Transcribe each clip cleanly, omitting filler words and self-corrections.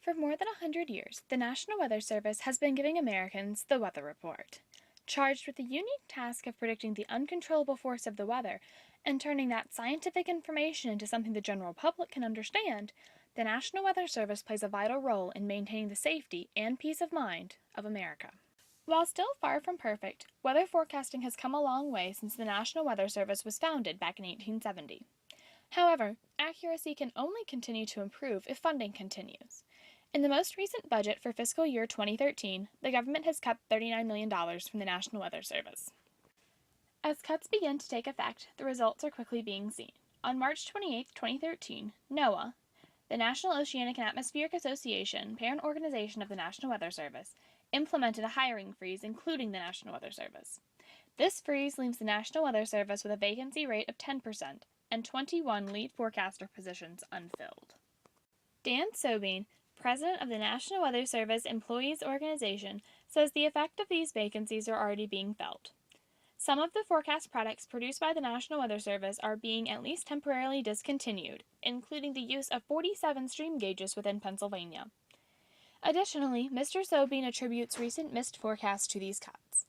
For more than 100 years, the National Weather Service has been giving Americans the weather report. Charged with the unique task of predicting the uncontrollable force of the weather and turning that scientific information into something the general public can understand, the National Weather Service plays a vital role in maintaining the safety and peace of mind of America. While still far from perfect, weather forecasting has come a long way since the National Weather Service was founded back in 1870. However, accuracy can only continue to improve if funding continues. In the most recent budget for fiscal year 2013, the government has cut $39 million from the National Weather Service. As cuts begin to take effect, the results are quickly being seen. On March 28, 2013, NOAA, the National Oceanic and Atmospheric Association, parent organization of the National Weather Service, implemented a hiring freeze including the National Weather Service. This freeze leaves the National Weather Service with a vacancy rate of 10% and 21 lead forecaster positions unfilled. Dan Sobine, president of the National Weather Service Employees Organization, says the effect of these vacancies are already being felt. Some of the forecast products produced by the National Weather Service are being at least temporarily discontinued, including the use of 47 stream gauges within Pennsylvania. Additionally, Mr. Sobine attributes recent missed forecasts to these cuts.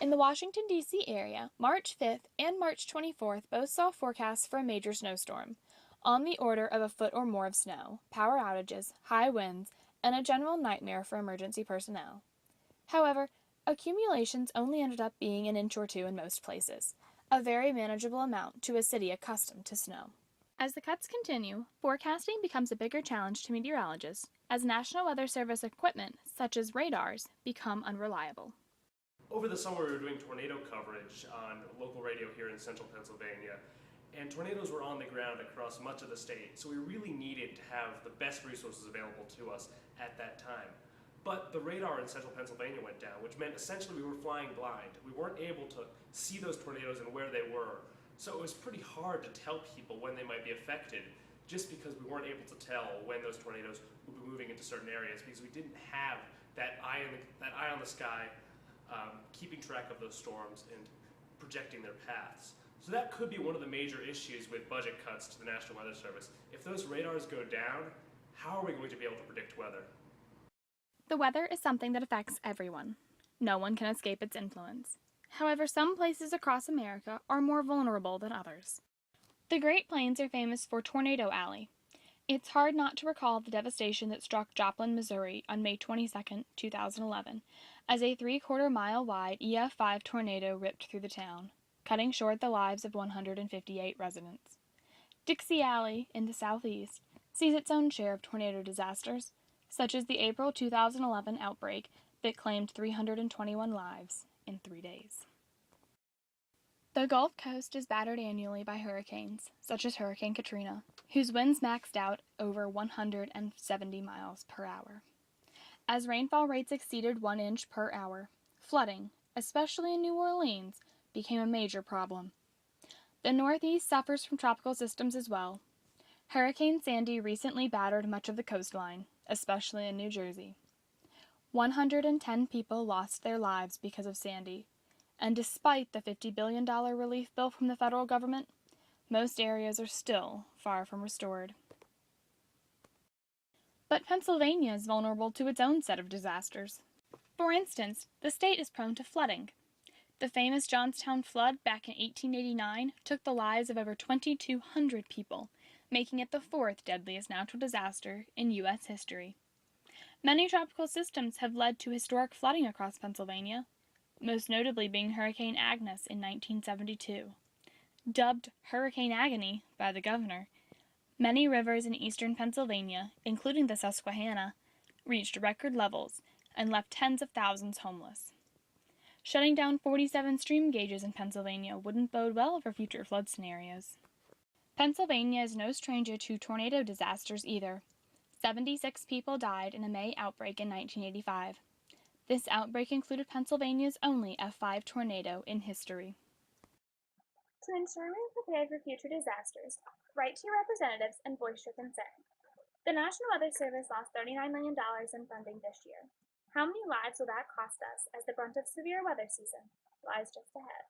In the Washington, D.C. area, March 5th and March 24th both saw forecasts for a major snowstorm, on the order of a foot or more of snow, power outages, high winds, and a general nightmare for emergency personnel. However, accumulations only ended up being an inch or two in most places, a very manageable amount to a city accustomed to snow. As the cuts continue, forecasting becomes a bigger challenge to meteorologists, as National Weather Service equipment, such as radars, become unreliable. Over the summer, we were doing tornado coverage on local radio here in central Pennsylvania, and tornadoes were on the ground across much of the state, so we really needed to have the best resources available to us at that time. But the radar in central Pennsylvania went down, which meant essentially we were flying blind. We weren't able to see those tornadoes and where they were, so it was pretty hard to tell people when they might be affected, just because we weren't able to tell when those tornadoes would be moving into certain areas, because we didn't have that eye on the sky keeping track of those storms and projecting their paths. So that could be one of the major issues with budget cuts to the National Weather Service. If those radars go down, how are we going to be able to predict weather? The weather is something that affects everyone. No one can escape its influence. However, some places across America are more vulnerable than others. The Great Plains are famous for Tornado Alley. It's hard not to recall the devastation that struck Joplin, Missouri on May 22, 2011, as a 3/4-mile wide EF5 tornado ripped through the town, cutting short the lives of 158 residents. Dixie Alley, in the southeast, sees its own share of tornado disasters, such as the April 2011 outbreak that claimed 321 lives in 3 days. The Gulf Coast is battered annually by hurricanes, such as Hurricane Katrina, whose winds maxed out over 170 miles per hour. As rainfall rates exceeded 1 inch per hour, flooding, especially in New Orleans, became a major problem. The Northeast suffers from tropical systems as well. Hurricane Sandy recently battered much of the coastline, especially in New Jersey. 110 people lost their lives because of Sandy, and despite the $50 billion relief bill from the federal government, most areas are still far from restored. But Pennsylvania is vulnerable to its own set of disasters. For instance, the state is prone to flooding. The famous Johnstown flood back in 1889 took the lives of over 2,200 people, making it the 4th deadliest natural disaster in U.S. history. Many tropical systems have led to historic flooding across Pennsylvania, most notably being Hurricane Agnes in 1972. Dubbed Hurricane Agony by the governor, many rivers in eastern Pennsylvania, including the Susquehanna, reached record levels and left tens of thousands homeless. Shutting down 47 stream gauges in Pennsylvania wouldn't bode well for future flood scenarios. Pennsylvania is no stranger to tornado disasters either. 76 people died in a May outbreak in 1985. This outbreak included Pennsylvania's only F5 tornado in history. To ensure we are prepared for future disasters, write to your representatives and voice your concern. The National Weather Service lost $39 million in funding this year. How many lives will that cost us as the brunt of severe weather season lies just ahead?